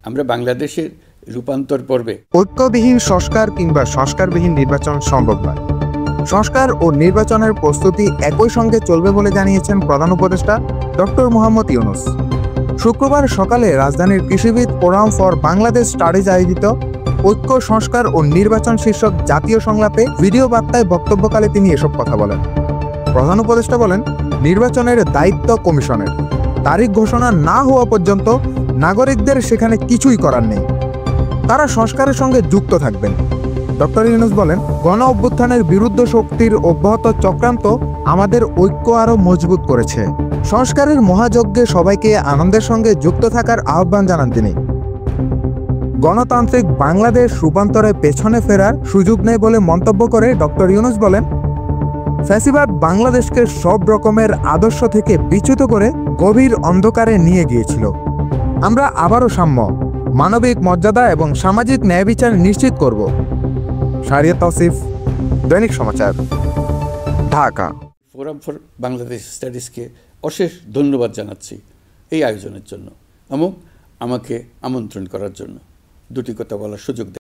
আমরা বাংলাদেশের রূপান্তর পর্বে ঐক্যবিহীন সংস্কার কিংবা সংস্কারবিহীন নির্বাচন সম্ভব নয়। সংস্কার ও নির্বাচনের প্রস্তুতি একই সঙ্গে চলবে বলে জানিয়েছেন প্রধান উপদেষ্টা ডক্টর মোহাম্মদ ইউনূস। শুক্রবার সকালে রাজধানীর কৃষিবিদ ফোরাম ফর বাংলাদেশ স্টাডিজ আয়োজিত ঐক্য, সংস্কার ও নির্বাচন শীর্ষক জাতীয় সংলাপে ভিডিও বার্তায় বক্তব্যকালে তিনি এসব কথা বলেন। প্রধান উপদেষ্টা বলেন, নির্বাচনের দায়িত্ব কমিশনের। তারিখ ঘোষণা না হওয়া পর্যন্ত নাগরিকদের সেখানে কিছুই করার নেই। তারা সংস্কারের সঙ্গে যুক্ত থাকবেন। ডক্টর ইউনূস বলেন, গণ অভ্যুত্থানের বিরুদ্ধ শক্তির অব্যাহত চক্রান্ত আমাদের ঐক্য আরও মজবুত করেছে। সংস্কারের মহাযজ্ঞে সবাইকে আনন্দের সঙ্গে যুক্ত থাকার আহ্বান জানান তিনি। গণতান্ত্রিক বাংলাদেশ রূপান্তরে পেছনে ফেরার সুযোগ নেই বলে মন্তব্য করে ডক্টর ইউনূস বলেন, ফ্যাসিবাদ বাংলাদেশকে সব রকমের আদর্শ থেকে বিচ্যুত করে গভীর অন্ধকারে নিয়ে গিয়েছিল। আমরা আবারও সাম্য, মানবিক মর্যাদা এবং সামাজিক ন্যায় বিচার নিশ্চিত করব। শাহরিয়ার তৌসিফ, দৈনিক সমাচার, ঢাকা। ফোরাম ফর বাংলাদেশ স্টাডিজকে অশেষ ধন্যবাদ জানাচ্ছি এই আয়োজনের জন্য এবং আমাকে আমন্ত্রণ করার জন্য, দুটি কথা বলার সুযোগ